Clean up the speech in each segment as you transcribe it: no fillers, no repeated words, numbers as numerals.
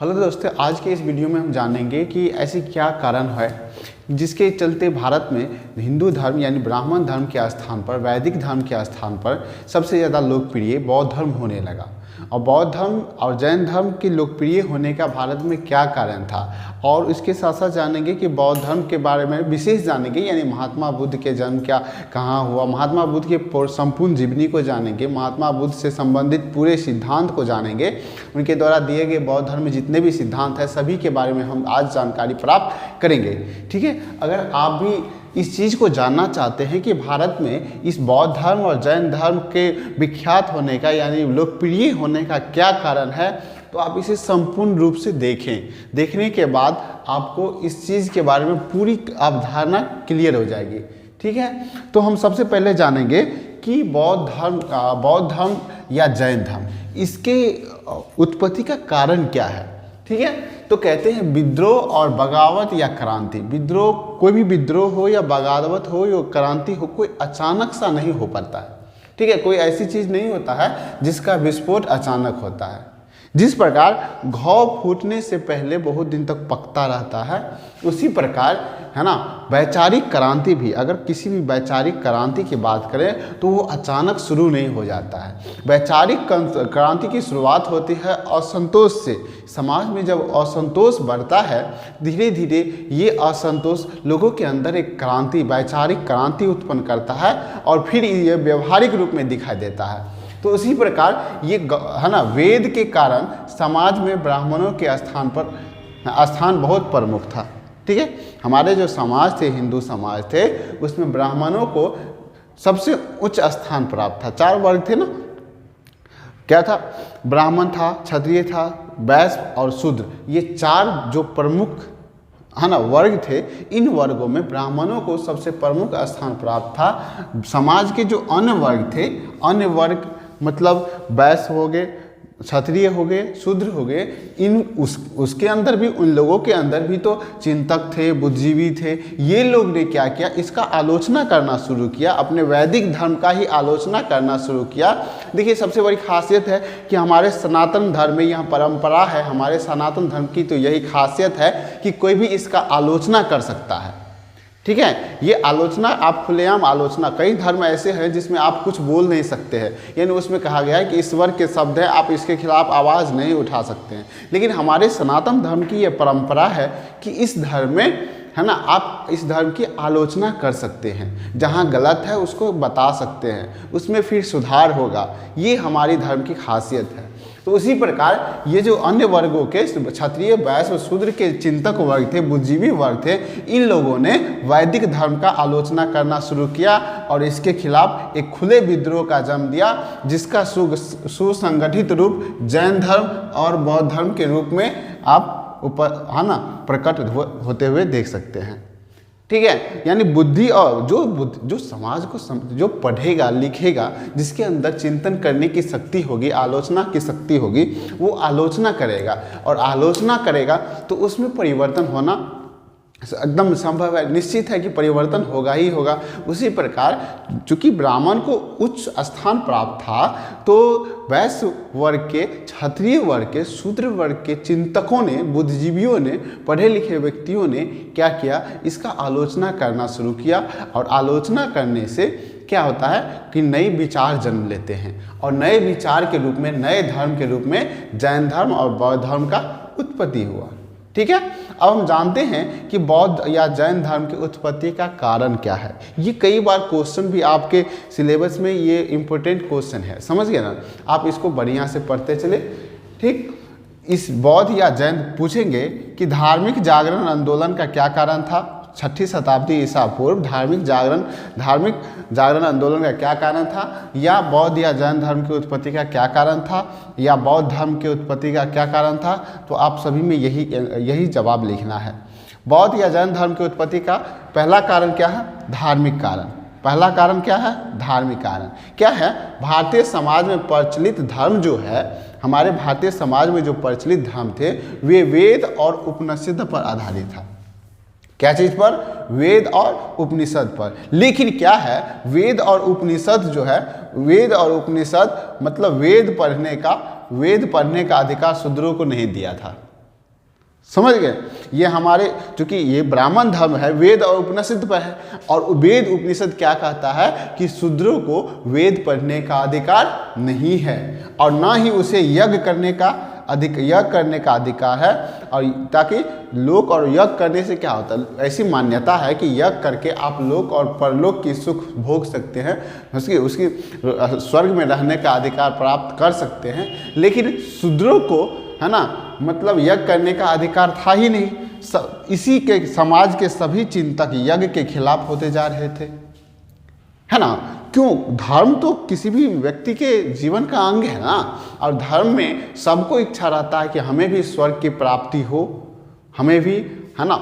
Hello दोस्तों, आज के इस वीडियो में हम जानेंगे कि ऐसी क्या कारण है जिसके चलते भारत में हिंदू धर्म यानी ब्राह्मण धर्म के स्थान पर वैदिक धर्म के स्थान पर सबसे ज़्यादा लोकप्रिय बौद्ध धर्म होने लगा। और बौद्ध धर्म और जैन धर्म के लोकप्रिय होने का भारत में क्या कारण था, और इसके साथ साथ जानेंगे कि बौद्ध धर्म के बारे में विशेष जानेंगे, यानी महात्मा बुद्ध के जन्म क्या कहाँ हुआ, महात्मा बुद्ध के संपूर्ण जीवनी को जानेंगे, महात्मा बुद्ध से संबंधित पूरे सिद्धांत को जानेंगे, उनके द्वारा दिए गए बौद्ध धर्म में जितने भी सिद्धांत हैं सभी के बारे में हम आज जानकारी प्राप्त करेंगे। ठीक है, अगर आप भी इस चीज़ को जानना चाहते हैं कि भारत में इस बौद्ध धर्म और जैन धर्म के विख्यात होने का यानी लोकप्रिय होने का क्या कारण है, तो आप इसे संपूर्ण रूप से देखें। देखने के बाद आपको इस चीज़ के बारे में पूरी अवधारणा क्लियर हो जाएगी। ठीक है, तो हम सबसे पहले जानेंगे कि बौद्ध धर्म या जैन धर्म इसके उत्पत्ति का कारण क्या है। ठीक है, तो कहते हैं विद्रोह और बगावत या क्रांति। विद्रोह, कोई भी विद्रोह हो या बगावत हो या क्रांति हो, कोई अचानक सा नहीं हो पाता है। ठीक है, कोई ऐसी चीज़ नहीं होता है जिसका विस्फोट अचानक होता है। जिस प्रकार घाव फूटने से पहले बहुत दिन तक पकता रहता है, उसी प्रकार है ना वैचारिक क्रांति भी, अगर किसी भी वैचारिक क्रांति की बात करें तो वो अचानक शुरू नहीं हो जाता है। वैचारिक क्रांति की शुरुआत होती है असंतोष से। समाज में जब असंतोष बढ़ता है, धीरे धीरे ये असंतोष लोगों के अंदर एक क्रांति, वैचारिक क्रांति उत्पन्न करता है और फिर ये व्यवहारिक रूप में दिखाई देता है। तो उसी प्रकार ये है ना वेद के कारण समाज में ब्राह्मणों के स्थान बहुत प्रमुख था। ठीक है, हमारे जो समाज थे, हिंदू समाज थे, उसमें ब्राह्मणों को सबसे उच्च स्थान प्राप्त था। 4 वर्ग थे ना, क्या था? ब्राह्मण था, क्षत्रिय था, वैश्य और शूद्र। ये 4 जो प्रमुख है ना वर्ग थे, इन वर्गों में ब्राह्मणों को सबसे प्रमुख स्थान प्राप्त था। समाज के जो अन्य वर्ग थे, अन्य वर्ग मतलब वैश्य हो गए, क्षत्रिय हो गए, शूद्र हो गए, उसके अंदर भी, उन लोगों के अंदर भी तो चिंतक थे, बुद्धिजीवी थे। ये लोग ने क्या किया, इसका आलोचना करना शुरू किया, अपने वैदिक धर्म का ही आलोचना करना शुरू किया। देखिए, सबसे बड़ी खासियत है कि हमारे सनातन धर्म में यह परंपरा है, हमारे सनातन धर्म की तो यही खासियत है कि कोई भी इसका आलोचना कर सकता है। ठीक है, ये आलोचना आप खुलेआम आलोचना, कई धर्म ऐसे हैं जिसमें आप कुछ बोल नहीं सकते हैं, यानी उसमें कहा गया है कि ईश्वर के शब्द है, आप इसके खिलाफ आवाज़ नहीं उठा सकते हैं। लेकिन हमारे सनातन धर्म की ये परंपरा है कि इस धर्म में है ना आप इस धर्म की आलोचना कर सकते हैं, जहाँ गलत है उसको बता सकते हैं, उसमें फिर सुधार होगा। ये हमारी धर्म की खासियत है। तो उसी प्रकार ये जो अन्य वर्गों के क्षत्रिय, वैश्य और शूद्र के चिंतक वर्ग थे, बुद्धिजीवी वर्ग थे, इन लोगों ने वैदिक धर्म का आलोचना करना शुरू किया और इसके खिलाफ एक खुले विद्रोह का जन्म दिया, जिसका सुसंगठित रूप जैन धर्म और बौद्ध धर्म के रूप में आप ऊपर है ना प्रकट होते हुए देख सकते हैं। ठीक है, यानी बुद्धि और जो समाज को जो पढ़ेगा लिखेगा, जिसके अंदर चिंतन करने की शक्ति होगी, आलोचना की शक्ति होगी, वो आलोचना करेगा, और आलोचना करेगा तो उसमें परिवर्तन होना एकदम संभव है, निश्चित है कि परिवर्तन होगा ही होगा। उसी प्रकार चूंकि ब्राह्मण को उच्च स्थान प्राप्त था, तो वैश्य वर्ग के, क्षत्रिय वर्ग के, शूद्र वर्ग के चिंतकों ने, बुद्धिजीवियों ने, पढ़े लिखे व्यक्तियों ने क्या किया, इसका आलोचना करना शुरू किया। और आलोचना करने से क्या होता है कि नए विचार जन्म लेते हैं, और नए विचार के रूप में, नए धर्म के रूप में जैन धर्म और बौद्ध धर्म का उत्पत्ति हुआ। ठीक है, अब हम जानते हैं कि बौद्ध या जैन धर्म की उत्पत्ति का कारण क्या है। ये कई बार क्वेश्चन भी आपके सिलेबस में, ये इम्पोर्टेंट क्वेश्चन है, समझ गए ना, आप इसको बढ़िया से पढ़ते चले। ठीक, इस बौद्ध या जैन पूछेंगे कि धार्मिक जागरण आंदोलन का क्या कारण था। 6ठी शताब्दी ईसा पूर्व धार्मिक जागरण आंदोलन का क्या कारण था, या बौद्ध या जैन धर्म की उत्पत्ति का क्या कारण था, या बौद्ध धर्म की उत्पत्ति का क्या कारण था। तो आप सभी में यही जवाब लिखना है। बौद्ध या जैन धर्म की उत्पत्ति का पहला कारण क्या है? धार्मिक कारण। पहला कारण क्या है? धार्मिक कारण। क्या है? भारतीय समाज में प्रचलित धर्म जो है, हमारे भारतीय समाज में जो प्रचलित धर्म थे, वे वेद और उपनिषद पर आधारित था। क्या चीज पर? वेद और उपनिषद पर। लेकिन क्या है, वेद और उपनिषद जो है, वेद और उपनिषद मतलब वेद पढ़ने का अधिकार शूद्रों को नहीं दिया था। समझ गए। ये हमारे, चूंकि ये ब्राह्मण धर्म है, वेद और उपनिषद पर है, और वेद उपनिषद क्या कहता है कि शूद्रों को वेद पढ़ने का अधिकार नहीं है, और ना ही उसे यज्ञ करने का अधिकार है। और ताकि लोक और यज्ञ करने से क्या होता है, ऐसी मान्यता है कि यज्ञ करके आप लोक और परलोक की सुख भोग सकते हैं, उसकी स्वर्ग में रहने का अधिकार प्राप्त कर सकते हैं। लेकिन शूद्रों को, है ना, मतलब यज्ञ करने का अधिकार था ही नहीं। इसी के समाज के सभी चिंतक यज्ञ के खिलाफ होते जा रहे थे, है ना। क्यों? धर्म तो किसी भी व्यक्ति के जीवन का अंग है ना, और धर्म में सबको इच्छा रहता है कि हमें भी स्वर्ग की प्राप्ति हो, हमें भी, है ना,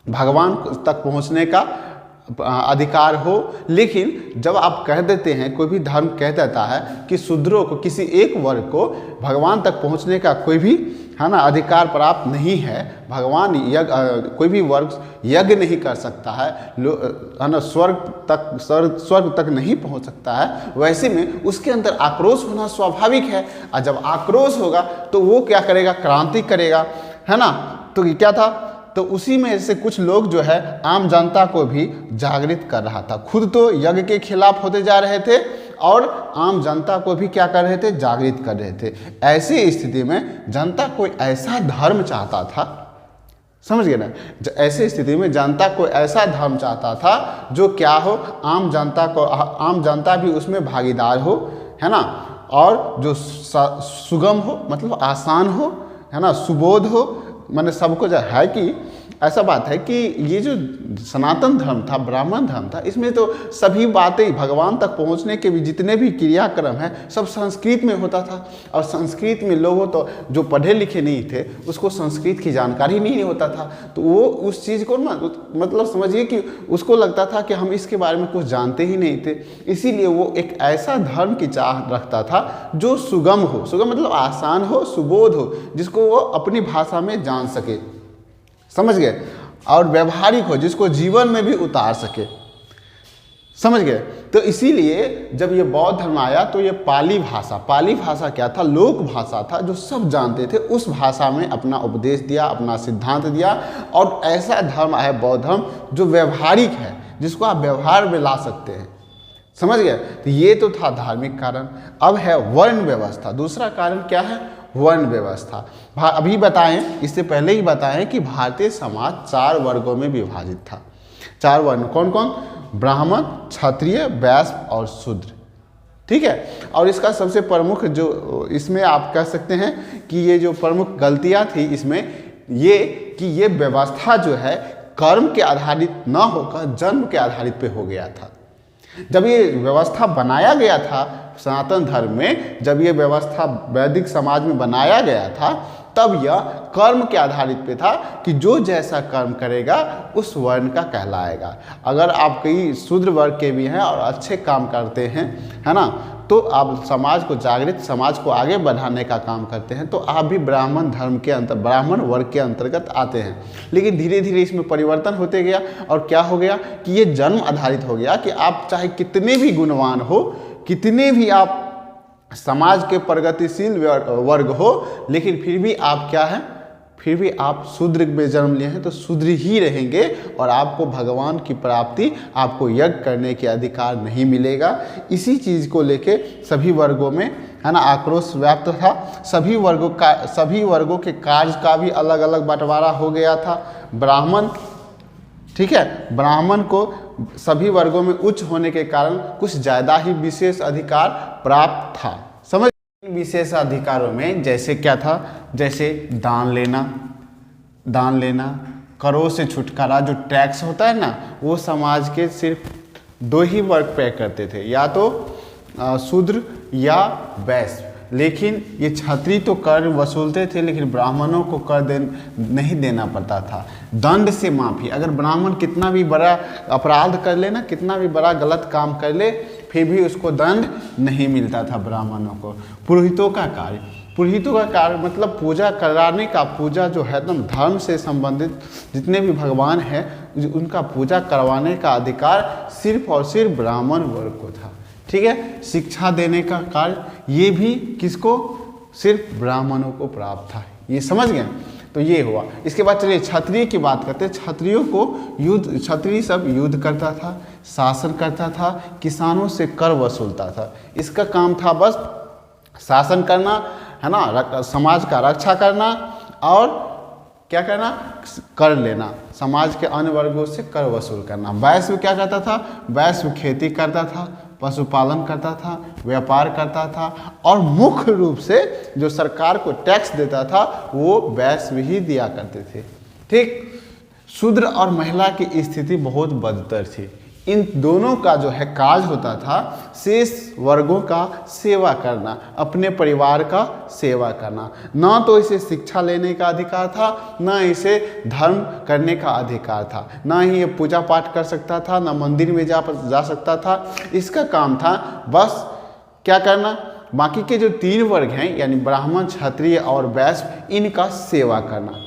भगवान तक पहुंचने का अधिकार हो। लेकिन जब आप कह देते हैं, कोई भी धर्म कह देता है कि शूद्रों को, किसी एक वर्ग को भगवान तक पहुंचने का कोई भी, है ना, अधिकार प्राप्त नहीं है, भगवान यज्ञ, कोई भी वर्ग यज्ञ नहीं कर सकता है ना, स्वर्ग तक नहीं पहुंच सकता है, वैसे में उसके अंदर आक्रोश होना स्वाभाविक है। और जब आक्रोश होगा तो वो क्या करेगा, क्रांति करेगा, है ना। तो क्या था, तो उसी में से कुछ लोग जो है आम जनता को भी जागृत कर रहा था। खुद तो यज्ञ के खिलाफ होते जा रहे थे और आम जनता को भी क्या कर रहे थे, जागृत कर रहे थे। ऐसी स्थिति में जनता कोई ऐसा धर्म चाहता था, समझ गए ना, ऐसी स्थिति में जनता को ऐसा धर्म चाहता था जो क्या हो, आम जनता भी उसमें भागीदार हो, है ना, और जो सुगम हो, मतलब आसान हो, है ना, सुबोध हो, मैंने सबको जो है कि ऐसा बात है कि ये जो सनातन धर्म था, ब्राह्मण धर्म था, इसमें तो सभी बातें भगवान तक पहुंचने के भी जितने भी क्रियाक्रम है सब संस्कृत में होता था। और संस्कृत में लोगों तो जो पढ़े लिखे नहीं थे उसको संस्कृत की जानकारी नहीं होता था, तो वो उस चीज़ को मतलब समझिए कि उसको लगता था कि हम इसके बारे में कुछ जानते ही नहीं थे। इसीलिए वो एक ऐसा धर्म की चाह रखता था जो सुगम हो, सुगम मतलब आसान हो, सुबोध हो, जिसको वो अपनी भाषा में जान सके, समझ गए, और व्यवहारिक हो, जिसको जीवन में भी उतार सके, समझ गए। तो इसीलिए जब ये बौद्ध धर्म आया तो ये पाली भाषा क्या था, लोक भाषा था, जो सब जानते थे, उस भाषा में अपना उपदेश दिया, अपना सिद्धांत दिया। और ऐसा धर्म है बौद्ध धर्म जो व्यवहारिक है, जिसको आप व्यवहार में ला सकते हैं, समझ गए। तो ये तो था धार्मिक कारण। अब है वर्ण व्यवस्था। दूसरा कारण क्या है, वर्ण व्यवस्था। अभी बताएं, इससे पहले ही बताएं कि भारतीय समाज 4 वर्गों में विभाजित था। 4 वर्ण कौन कौन, ब्राह्मण, क्षत्रिय, वैश्य और शूद्र, ठीक है। और इसका सबसे प्रमुख जो इसमें आप कह सकते हैं कि ये जो प्रमुख गलतियां थी इसमें, ये कि ये व्यवस्था जो है कर्म के आधारित न होकर जन्म के आधारित पे हो गया था। जब ये व्यवस्था बनाया गया था सनातन धर्म में, जब ये व्यवस्था वैदिक समाज में बनाया गया था, तब यह कर्म के आधारित पे था कि जो जैसा कर्म करेगा उस वर्ण का कहलाएगा। अगर आप कई शूद्र वर्ग के भी हैं और अच्छे काम करते हैं, है ना, तो आप समाज को जागृत, समाज को आगे बढ़ाने का काम करते हैं, तो आप भी ब्राह्मण धर्म के ब्राह्मण वर्ग के अंतर्गत आते हैं। लेकिन धीरे धीरे इसमें परिवर्तन होते गया और क्या हो गया कि ये जन्म आधारित हो गया कि आप चाहे कितने भी गुणवान हो, कितने भी आप समाज के प्रगतिशील वर्ग हो, लेकिन फिर भी आप क्या है, फिर भी आप शूद्र में जन्म लिए हैं तो शूद्र ही रहेंगे और आपको भगवान की प्राप्ति, आपको यज्ञ करने के अधिकार नहीं मिलेगा। इसी चीज़ को लेके सभी वर्गों में, है ना, आक्रोश व्याप्त था। सभी वर्गों के कार्य का भी अलग अलग बंटवारा हो गया था। ब्राह्मण, ठीक है, ब्राह्मण को सभी वर्गों में उच्च होने के कारण कुछ ज़्यादा ही विशेष अधिकार प्राप्त था, समझ। विशेष अधिकारों में जैसे क्या था, जैसे दान लेना, करों से छुटकारा, जो टैक्स होता है ना, वो समाज के सिर्फ 2 ही वर्ग पे करते थे, या तो शूद्र या वैश्य। लेकिन ये क्षत्रिय तो कर वसूलते थे, लेकिन ब्राह्मणों को कर नहीं देना पड़ता था। दंड से माफ़ी, अगर ब्राह्मण कितना भी बड़ा अपराध कर ले ना, कितना भी बड़ा गलत काम कर ले, फिर भी उसको दंड नहीं मिलता था ब्राह्मणों को। पुरोहितों का कार्य मतलब पूजा कराने का, पूजा जो है एकदम धर्म से संबंधित जितने भी भगवान हैं उनका पूजा करवाने का अधिकार सिर्फ और सिर्फ ब्राह्मण वर्ग को था, ठीक है। शिक्षा देने का कार्य ये भी किसको, सिर्फ ब्राह्मणों को प्राप्त था, ये समझ गए। तो ये हुआ। इसके बाद चलिए क्षत्रिय की बात करते हैं। क्षत्रियों को क्षत्रिय सब युद्ध करता था, शासन करता था, किसानों से कर वसूलता था। इसका काम था बस शासन करना, है ना, समाज का रक्षा करना और क्या करना, कर लेना, समाज के अन्य वर्गों से कर वसूल करना। वैश्य क्या करता था, वैश्य खेती करता था, पशुपालन करता था, व्यापार करता था और मुख्य रूप से जो सरकार को टैक्स देता था वो वैश्य ही दिया करते थे। ठीक, शूद्र और महिला की स्थिति बहुत बदतर थी। इन दोनों का जो है काज होता था शेष वर्गों का सेवा करना, अपने परिवार का सेवा करना। ना तो इसे शिक्षा लेने का अधिकार था, ना इसे धर्म करने का अधिकार था, ना ही ये पूजा पाठ कर सकता था, ना मंदिर में जा सकता था। इसका काम था बस क्या करना, बाकी के जो 3 वर्ग हैं यानी ब्राह्मण, क्षत्रिय और वैश्य, इनका सेवा करना।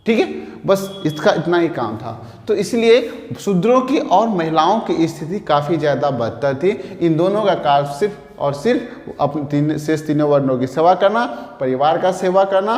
ठीक है, बस इसका इतना ही काम था। तो इसलिए शूद्रों की और महिलाओं की स्थिति काफ़ी ज़्यादा बदतर थी। इन दोनों का कार्य सिर्फ और सिर्फ अपने शेष 3 वर्णों की सेवा करना, परिवार का सेवा करना।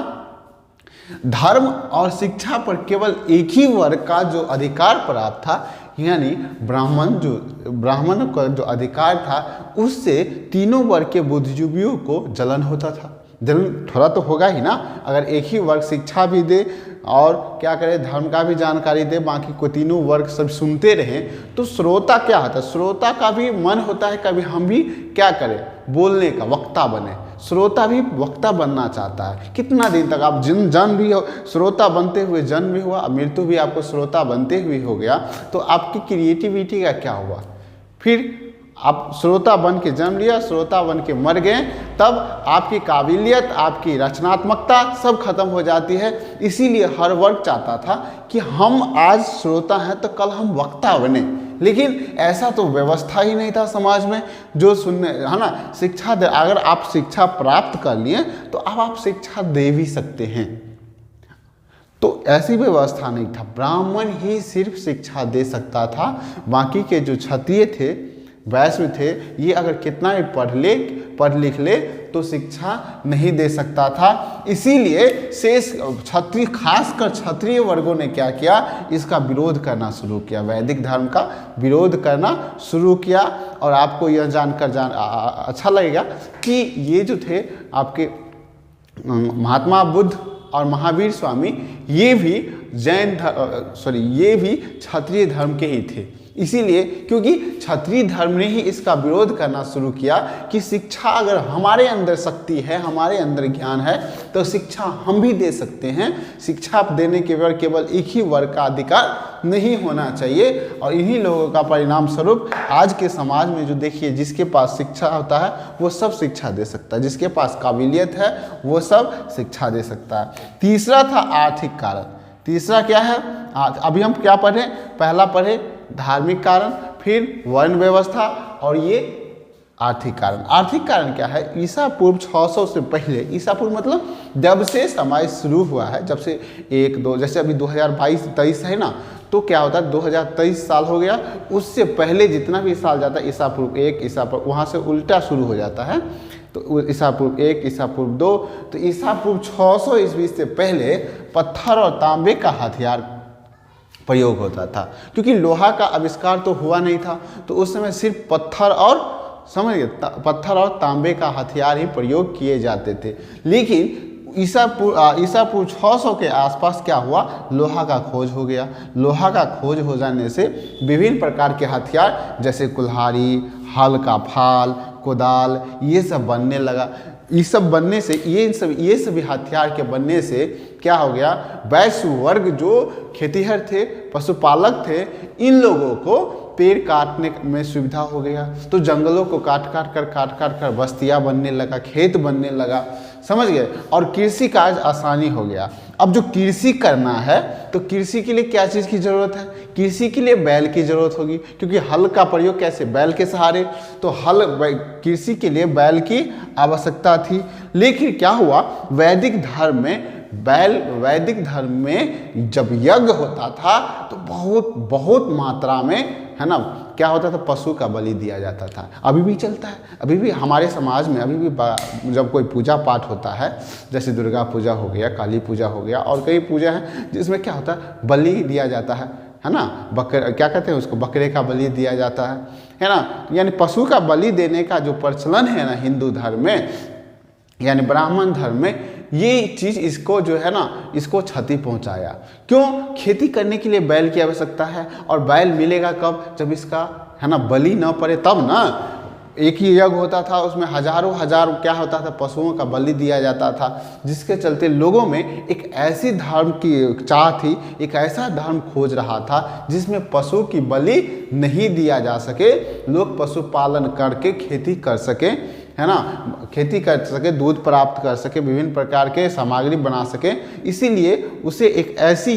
धर्म और शिक्षा पर केवल एक ही वर्ग का जो अधिकार प्राप्त था, यानी ब्राह्मण का जो अधिकार था, उससे तीनों वर्ग के बुद्धिजीवियों को जलन होता था। जलन थोड़ा तो होगा ही ना, अगर एक ही वर्ग शिक्षा भी दे और क्या करे, धर्म का भी जानकारी दे, बाकी को तीनों वर्ग सब सुनते रहें, तो श्रोता क्या होता है, श्रोता का भी मन होता है कभी हम भी क्या करें, बोलने का, वक्ता बने। श्रोता भी वक्ता बनना चाहता है। कितना दिन तक आप जन्म भी हो, श्रोता बनते हुए जन्म भी हुआ, मृत्यु भी आपको श्रोता बनते हुए हो गया, तो आपकी क्रिएटिविटी का क्या हुआ? फिर आप श्रोता बन के जन्म लिया, श्रोता बन के मर गए, तब आपकी काबिलियत, आपकी रचनात्मकता सब खत्म हो जाती है। इसीलिए हर वर्ग चाहता था कि हम आज श्रोता हैं तो कल हम वक्ता बने, लेकिन ऐसा तो व्यवस्था ही नहीं था समाज में जो सुनने, है ना, शिक्षा दे। अगर आप शिक्षा प्राप्त कर लिए तो अब आप शिक्षा दे भी सकते हैं, तो ऐसी व्यवस्था नहीं था। ब्राह्मण ही सिर्फ शिक्षा दे सकता था, बाकी के जो क्षत्रिय थे, वैश्य थे, ये अगर कितना भी पढ़ लिख ले तो शिक्षा नहीं दे सकता था। इसीलिए शेष क्षत्रिय, खासकर क्षत्रिय वर्गों ने क्या किया, इसका विरोध करना शुरू किया, वैदिक धर्म का विरोध करना शुरू किया। और आपको यह जानकर अच्छा लगेगा कि ये जो थे आपके महात्मा बुद्ध और महावीर स्वामी, ये भी ये भी क्षत्रिय धर्म के ही थे। इसीलिए क्योंकि क्षत्रिय धर्म ने ही इसका विरोध करना शुरू किया कि शिक्षा, अगर हमारे अंदर शक्ति है, हमारे अंदर ज्ञान है, तो शिक्षा हम भी दे सकते हैं। शिक्षा देने के बाद केवल एक ही वर्ग का अधिकार नहीं होना चाहिए। और इन्हीं लोगों का परिणाम स्वरूप आज के समाज में जो देखिए, जिसके पास शिक्षा होता है वो सब शिक्षा दे सकता है, जिसके पास काबिलियत है वो सब शिक्षा दे सकता है। तीसरा था आर्थिक कारण। तीसरा क्या है, अभी हम क्या पढ़े, पहला पढ़े धार्मिक कारण, फिर वर्ण व्यवस्था और ये आर्थिक कारण। आर्थिक कारण क्या है, ईसा पूर्व 600 से पहले, ईसा पूर्व मतलब जब से समाज शुरू हुआ है, जब से 1-2, जैसे अभी 2022-23 है ना, तो क्या होता है 2023 साल हो गया, उससे पहले जितना भी साल जाता है ईसा पूर्व 1, ईसा पूर्व, वहाँ से उल्टा शुरू हो जाता है, तो ईसा पूर्व 1, ईसा पूर्व 2, तो ईसा पूर्व 600 ईस्वी से पहले पत्थर और तांबे का हथियार प्रयोग होता था, क्योंकि लोहा का आविष्कार तो हुआ नहीं था, तो उस समय सिर्फ पत्थर और तांबे का हथियार ही प्रयोग किए जाते थे। लेकिन ईसा पूर्व 600 के आसपास क्या हुआ, लोहा का खोज हो गया। लोहा का खोज हो जाने से विभिन्न प्रकार के हथियार जैसे कुल्हाड़ी, हल का फाल, कुदाल, ये सब बनने लगा। ये सब बनने से, ये सभी हथियार के बनने से क्या हो गया, वैश्य वर्ग जो खेतीहर थे, पशुपालक थे, इन लोगों को पेड़ काटने में सुविधा हो गया, तो जंगलों को काट काट कर बस्तियां बनने लगा, खेत बनने लगा, समझ गए, और कृषि कार्य आसानी हो गया। अब जो कृषि करना है, तो कृषि के लिए क्या चीज़ की ज़रूरत है, कृषि के लिए बैल की ज़रूरत होगी, क्योंकि हल का प्रयोग कैसे, बैल के सहारे, तो कृषि के लिए बैल की आवश्यकता थी। लेकिन क्या हुआ, वैदिक धर्म में जब यज्ञ होता था तो बहुत मात्रा में है ना, क्या होता था, पशु का बलि दिया जाता था। अभी भी चलता है, अभी भी हमारे समाज में अभी भी जब कोई पूजा पाठ होता है, जैसे दुर्गा पूजा हो गया, काली पूजा हो गया और कई पूजा है जिसमें क्या होता है, बलि दिया जाता है ना, क्या कहते हैं उसको, बकरे का बलि दिया जाता है ना। यानी पशु का बलि देने का जो प्रचलन है ना हिंदू धर्म में, यानी ब्राह्मण धर्म में, ये चीज़ इसको जो है ना, इसको क्षति पहुंचाया। क्यों? खेती करने के लिए बैल की आवश्यकता है, और बैल मिलेगा कब, जब इसका है ना बलि न पड़े तब ना। एक ही यज्ञ होता था, उसमें हजारों हजार क्या होता था, पशुओं का बलि दिया जाता था, जिसके चलते लोगों में एक ऐसी धर्म की चाह थी, एक ऐसा धर्म खोज रहा था जिसमें पशु की बलि नहीं दिया जा सके, लोग पशुपालन करके खेती कर सके, है ना, खेती कर सके, दूध प्राप्त कर सके, विभिन्न प्रकार के सामग्री बना सके। इसीलिए उसे एक ऐसी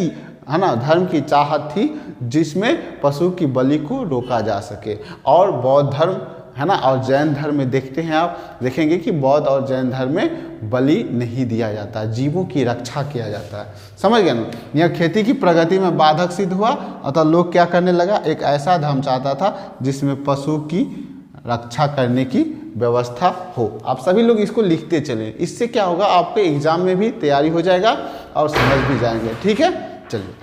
है ना धर्म की चाहत थी जिसमें पशु की बलि को रोका जा सके। और बौद्ध धर्म है ना और जैन धर्म में देखते हैं, आप देखेंगे कि बौद्ध और जैन धर्म में बलि नहीं दिया जाता, जीवों की रक्षा किया जाता है। समझ गए ना, यह खेती की प्रगति में बाधक सिद्ध हुआ, अतः लोग क्या करने लगा, एक ऐसा धर्म चाहता था जिसमें पशु की रक्षा करने की व्यवस्था हो। आप सभी लोग इसको लिखते चलें, इससे क्या होगा, आपके एग्जाम में भी तैयारी हो जाएगा और समझ भी जाएंगे। ठीक है, चलिए।